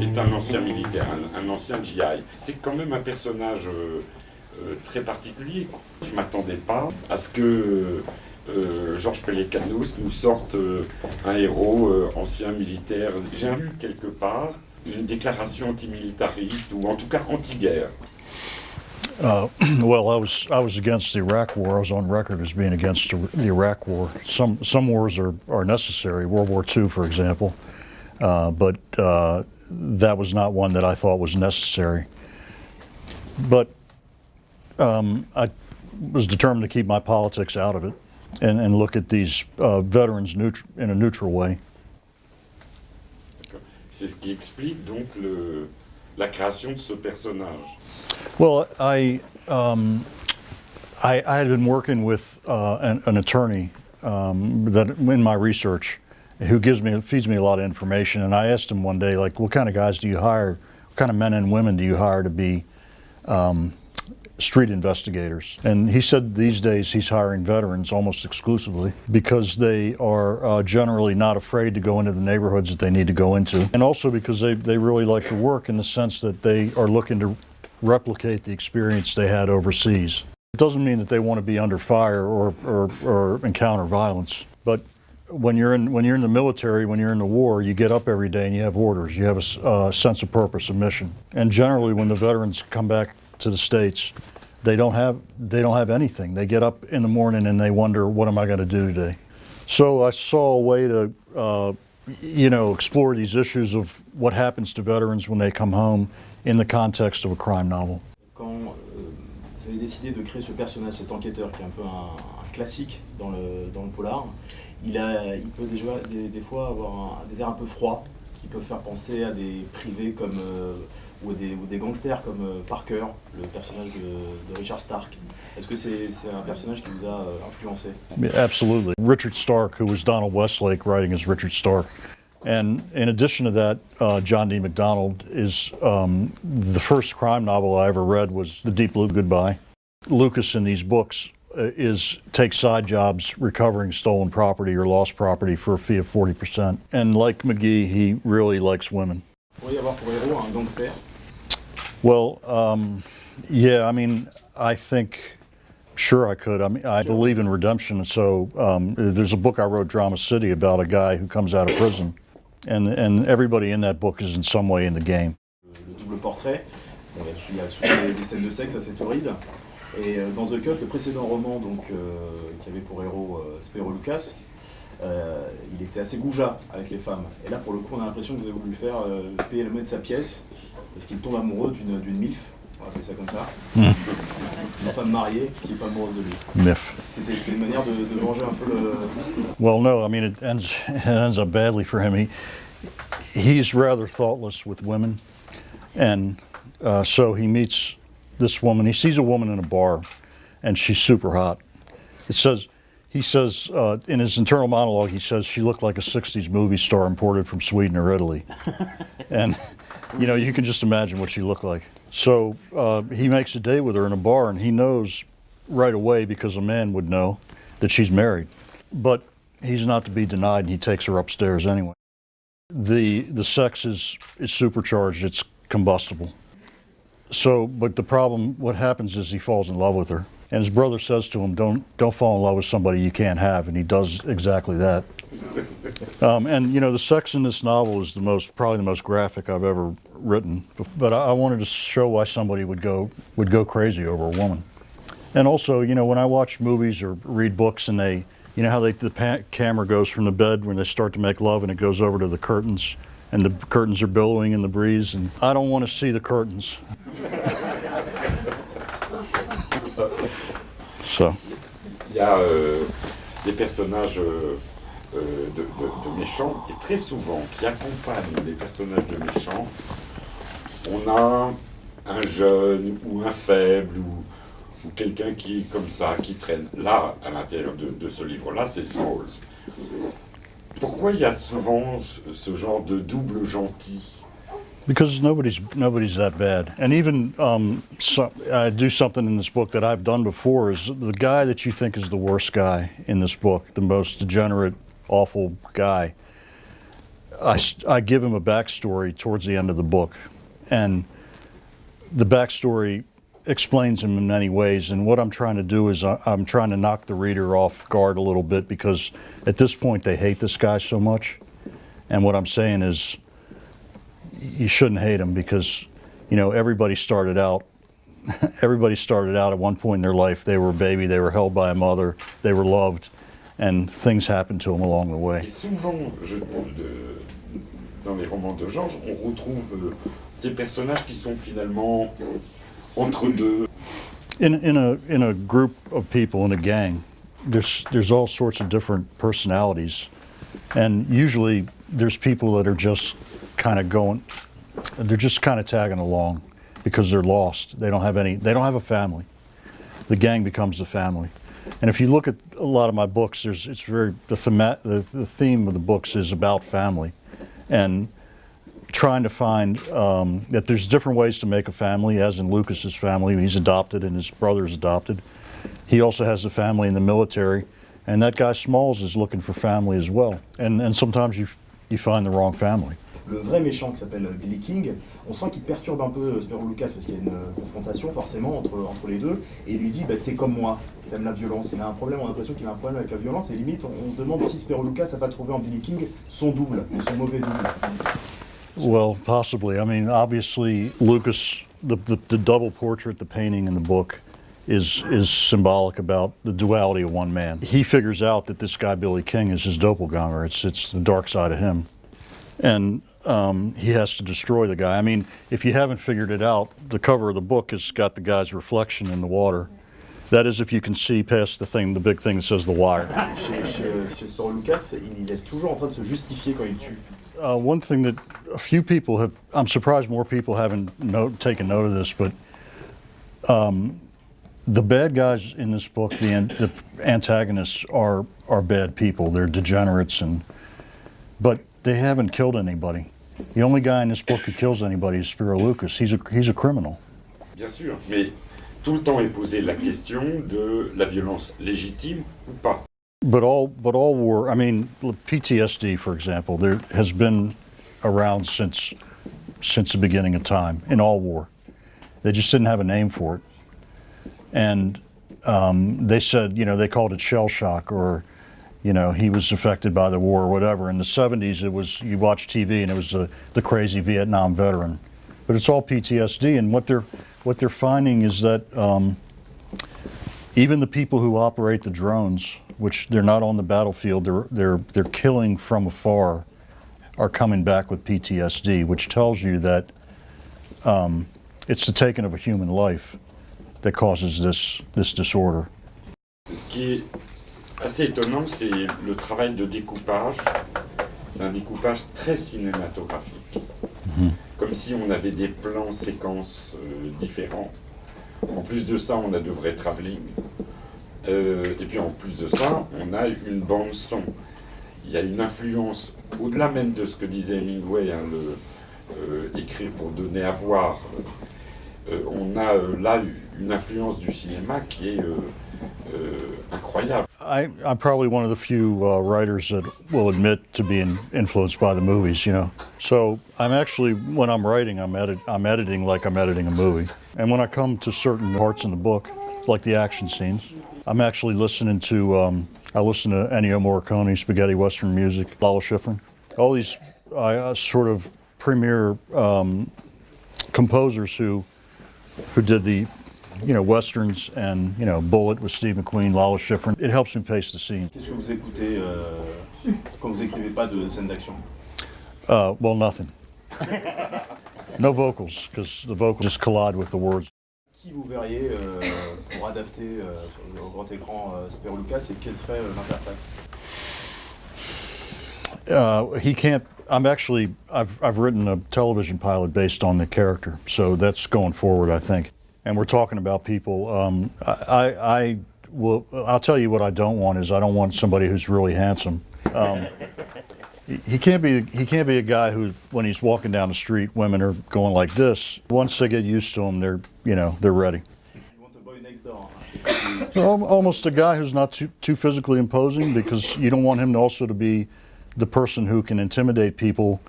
Est un ancien militaire, un ancien GI. C'est quand même un personnage très particulier. Je ne m'attendais pas à ce que George Pelecanos nous sorte un héros ancien militaire. J'ai lu quelque part une déclaration antimilitariste ou en tout cas anti-guerre. Well, I was against the Iraq War. I was on record as being against the Iraq War. Some wars are necessary. World War II, for example. But that was not one that I thought was necessary. But I was determined to keep my politics out of it and look at these veterans in a neutral way. C'est ce qui explique donc la création de ce personnage. Well, I had been working with an attorney that in my research, who feeds me a lot of information, and I asked him one day, like, what kind of guys do you hire? What kind of men and women do you hire to be street investigators? And he said these days he's hiring veterans almost exclusively because they are generally not afraid to go into the neighborhoods that they need to go into, and also because they really like the work in the sense that they are looking to replicate the experience they had overseas. It doesn't mean that they want to be under fire or encounter violence, but when you're in the military, when you're in the war, you get up every day and you have orders. You have a sense of purpose, a mission. And generally, when the veterans come back to the States, they don't have anything. They get up in the morning and they wonder, what am I going to do today? So I saw a way to explore these issues of what happens to veterans when they come home in the context of a crime novel. Quand vous avez décidé de créer ce personnage, cet enquêteur qui est un peu un classique dans le polar, il peut déjà des fois avoir des airs un peu froids qui peuvent faire penser à des privés comme ou des gangsters comme Parker, le personnage de Richard Stark. Est-ce que c'est un personnage qui vous a influencé? Absolutely. Richard Stark, who was Donald Westlake writing as Richard Stark. And in addition to that, John D. MacDonald is the first crime novel I ever read was The Deep Blue Goodbye. Lucas in these books takes side jobs recovering stolen property or lost property for a fee of 40%. And like McGee, he really likes women. Pourriez avoir pour héros un gangster? Well, yeah, I mean, I think, sure I could. I mean, I believe in redemption, so there's a book I wrote, Drama City, about a guy who comes out of prison, and everybody in that book is in some way in the game. Le double portrait, bon, il y a souvent des scènes de sexe assez torrides. Et dans The Cut, le précédent roman donc, qui avait pour héros Spyro Lucas, il était assez goujat avec les femmes. Et là, pour le coup, on a l'impression que vous avez voulu faire payer le mec de sa pièce, parce qu'il tombe amoureux d'une MILF, on va appeler ça comme ça, une femme mariée qui n'est pas amoureuse de lui. MILF. C'était une manière de venger un peu le... Well, no, I mean, it ends up badly for him. He's rather thoughtless with women, and so he meets this woman. He sees a woman in a bar, and she's super hot. He says in his internal monologue, he says she looked like a 60s movie star imported from Sweden or Italy. And, you can just imagine what she looked like. So he makes a date with her in a bar, and he knows right away, because a man would know, that she's married. But he's not to be denied, and he takes her upstairs anyway. The sex is supercharged, it's combustible. So, but the problem, what happens is he falls in love with her. And his brother says to him, don't fall in love with somebody you can't have, and he does exactly that. And the sex in this novel is probably the most graphic I've ever written. But I wanted to show why somebody would go crazy over a woman. And also, when I watch movies or read books and how the camera goes from the bed when they start to make love and it goes over to the curtains, and the curtains are billowing in the breeze, and I don't want to see the curtains. So. Il y a des personnages de méchants, et très souvent, qui accompagnent les personnages de méchants, on a un jeune ou un faible ou quelqu'un qui est comme ça, qui traîne. Là, à l'intérieur de ce livre-là, c'est Smalls. Pourquoi il y a souvent ce genre de double gentil? Because nobody's that bad. And even I do something in this book that I've done before is the guy that you think is the worst guy in this book, the most degenerate, awful guy. I give him a backstory towards the end of the book, and the backstory explains him in many ways. And what I'm trying to do is I'm trying to knock the reader off guard a little bit, because at this point they hate this guy so much. And what I'm saying is, you shouldn't hate him, because, you know, everybody started out at one point in their life. They were a baby, they were held by a mother, they were loved, and things happened to them along the way. Et souvent, dans les romans de Georges, on retrouve ces personnages qui sont finalement entre deux. In a group of people, in a gang, there's all sorts of different personalities, and usually there's people that are just kind of tagging along because they're lost. They don't have a family. The gang becomes the family. And if you look at a lot of my books, the theme of the books is about family, and trying to find that there's different ways to make a family, as in Lucas's family. He's adopted and his brother's adopted. He also has a family in the military, and that guy Smalls is looking for family as well. And sometimes you find the wrong family. Le vrai méchant qui s'appelle Billy King, on sent qu'il perturbe un peu Spero Lucas parce qu'il y a une confrontation forcément entre les deux, et il lui dit bah, t'es comme moi, t'aimes la violence. Il a un problème, on a l'impression qu'il a un problème avec la violence, et limite on se demande si Spero Lucas n'a pas trouvé en Billy King son double, son mauvais double. Well, possibly. I mean, obviously, Lucas, the double portrait, the painting in the book, is symbolic about the duality of one man. He figures out that this guy Billy King is his doppelganger. It's the dark side of him, and he has to destroy the guy. I mean, if you haven't figured it out, the cover of the book has got the guy's reflection in the water. That is, if you can see past the big thing that says The Wire. Chez Spero Lucas, il est toujours en train de se justifier quand il tue. One thing that a few people have, I'm surprised more people haven't taken note of this, but the bad guys in this book, the antagonists are bad people. They're degenerates, but they haven't killed anybody. The only guy in this book who kills anybody is Spero Lucas. He's a criminal. Bien sûr, mais tout le temps est posée la question de la violence légitime ou pas. But all war, I mean, PTSD, for example, there has been around since the beginning of time, in all war. They just didn't have a name for it. And they said, you know, they called it shell shock, or, you know, he was affected by the war or whatever. In the 70s, it was, you watch TV and it was the crazy Vietnam veteran. But it's all PTSD, and what they're finding is that even the people who operate the drones, which they're not on the battlefield, they're killing from afar, are coming back with PTSD, which tells you that it's the taking of a human life that causes this disorder. Ce qui est assez étonnant, c'est le travail de découpage. C'est un découpage très cinématographique. Mm-hmm. Comme si on avait des plans séquences différents. En plus de ça, on a de vrais travelling. Et puis en plus de ça, on a une bande son. Il y a une influence, au-delà même de ce que disait Hemingway, hein, écrire pour donner à voir. On a là une influence du cinéma qui est incroyable. I'm probably one of the few writers that will admit to being influenced by the movies, you know. So I'm actually, when I'm writing, I'm editing like I'm editing a movie. And when I come to certain parts in the book, like the action scenes, I'm actually listening to, I listen to Ennio Morricone, spaghetti western music, Lalo Schifrin. All these sort of premier composers who did the, you know, westerns and, you know, Bullet with Steve McQueen, Lalo Schifrin. It helps me pace the scene. Qu'est-ce que vous écoutez quand vous écrivez pas de scènes d'action? Well, nothing. No vocals, because the vocals just collide with the words. Qui vous verriez pour adapter au grand écran Spero Lucas, et quel serait l'interprète? He can't. I've written a television pilot based on the character, so that's going forward, I think. and we're talking about people. I'll tell you what I don't want is I don't want somebody who's really handsome. He can't be a guy who, when he's walking down the street, women are going like this. Once they get used to him, they're ready. You want the boy next door. Almost a guy who's not too physically imposing, because you don't want him also to be the person who can intimidate people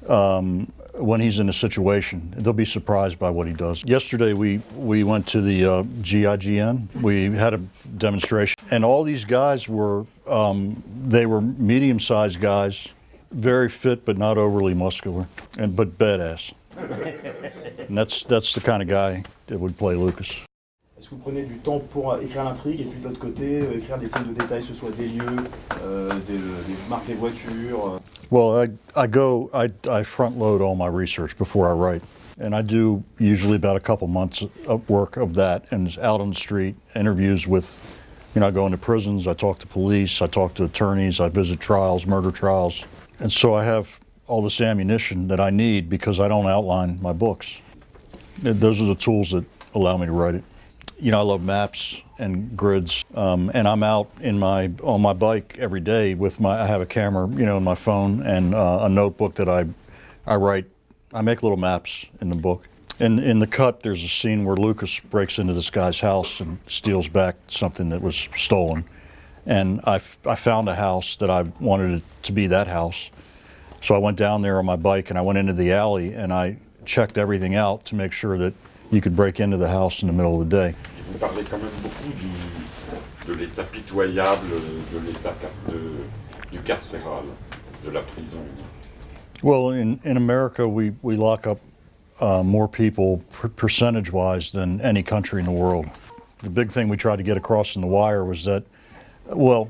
when he's in a situation. They'll be surprised by what he does. Yesterday we went to the GIGN. We had a demonstration, and all these guys were they were medium-sized guys, very fit but not overly muscular, but badass. And that's the kind of guy that would play Lucas. Est-ce que vous prenez du temps pour écrire l'intrigue et puis de l'autre côté, écrire des scènes de détail, que ce soit des lieux, des marques des voitures? Well, I front load all my research before I write. And I do usually about a couple months of work of that, and it's out on the street, interviews with, I go into prisons, I talk to police, I talk to attorneys, I visit trials, murder trials. And so I have all this ammunition that I need because I don't outline my books. Those are the tools that allow me to write it. I love maps and grids, and I'm out on my bike every day with I have a camera, in my phone, and a notebook that I write. I make little maps in the book. In the cut, there's a scene where Lucas breaks into this guy's house and steals back something that was stolen. And I found a house that I wanted it to be that house. So I went down there on my bike and I went into the alley and I checked everything out to make sure that you could break into the house in the middle of the day. Vous parlez quand même beaucoup de l'état pitoyable, de l'état du carcéral, de la prison. Well, in America, we lock up more people percentage-wise than any country in the world. The big thing we tried to get across in The Wire was that, well,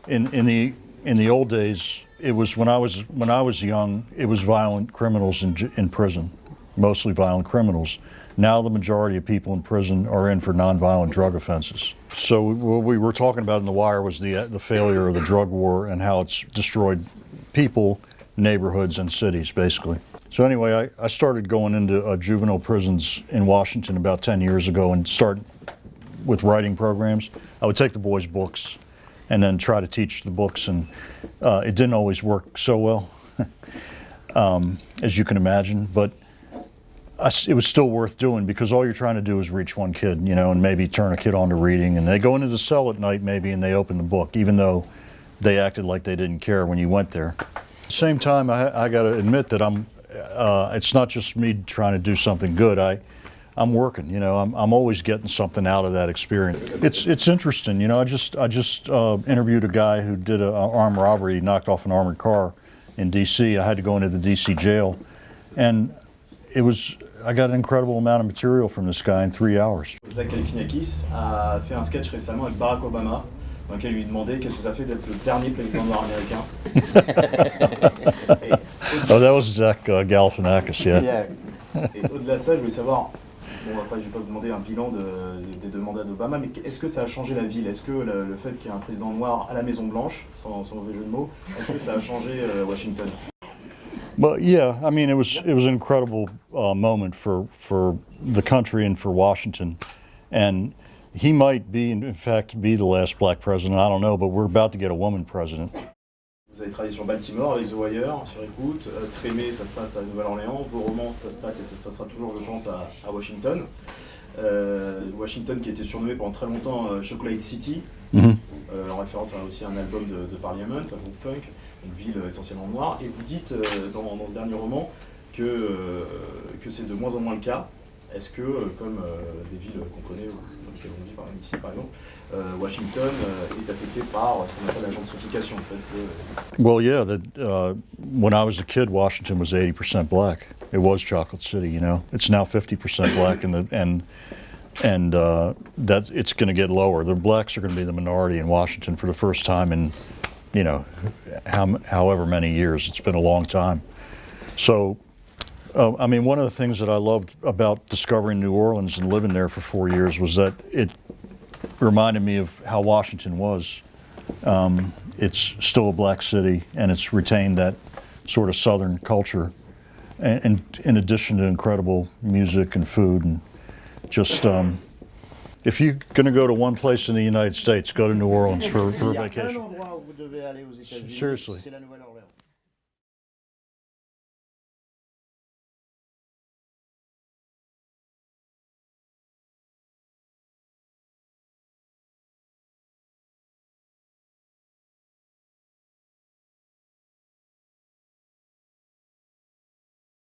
in the old days, it was when I was young, it was violent criminals in prison, mostly violent criminals. Now the majority of people in prison are in for nonviolent drug offenses. So what we were talking about in The Wire was the failure of the drug war and how it's destroyed people, neighborhoods, and cities, basically. So anyway, I started going into juvenile prisons in Washington about 10 years ago and start with writing programs. I would take the boys' books and then try to teach the books, and it didn't always work so well, as you can imagine, but it was still worth doing because all you're trying to do is reach one kid, and maybe turn a kid on to reading, and they go into the cell at night maybe and they open the book, even though they acted like they didn't care when you went there. At the same time, I got to admit that it's not just me trying to do something good. I'm working, I'm always getting something out of that experience. It's interesting, I just interviewed a guy who did an armed robbery. He knocked off an armored car in D.C. I had to go into the D.C. jail, and I got an incredible amount of material from this guy in 3 hours. Zach Galifianakis a fait un sketch récemment avec Barack Obama, dans lequel il lui demandait qu'est-ce que ça fait d'être le dernier président noir américain. Oh, that was Zach Galifianakis, yeah. Et au-delà de ça, je voulais savoir, après je vais pas vous demander un bilan des deux mandats d'Obama, mais est-ce que ça a changé la ville? Est-ce que le fait qu'il y ait un président noir à la Maison Blanche, sans mauvais jeu de mots, est-ce que ça a changé Washington? Well, yeah, I mean, it was an incredible moment for the country and for Washington, and he might in fact be the last black president. I don't know, but we're about to get a woman president. Vous avez travaillé sur Baltimore avec The Wire, sur Écoute. Trémé, ça se passe à Nouvelle-Orléans. Vos romans, ça se passe et ça se passera toujours, je pense, à Washington. Washington qui a été surnommé pendant très longtemps Chocolate City, en référence aussi à un album de Parliament, un groupe funk, une ville essentiellement noire. Et vous dites dans ce dernier roman que c'est de moins en moins le cas. Est-ce que, comme des villes qu'on connaît, dans lesquelles on vit, par exemple ici par exemple, Washington est affecté par ce qu'on appelle la gentrification? Well, yeah, when I was a kid, Washington was 80% black. It was Chocolate City, It's now 50% black, and that it's going to get lower. The blacks are going to be the minority in Washington for the first time in, however many years. It's been a long time. So, I mean, one of the things that I loved about discovering New Orleans and living there for 4 years was that it reminded me of how Washington was. It's still a black city, and it's retained that sort of Southern culture, and in addition to incredible music and food and Just if you're going to go to one place in the United States, go to New Orleans for a Il y a un vacation. endroit où vous devez aller aux États-Unis, Seriously. c'est la Nouvelle-Orléans.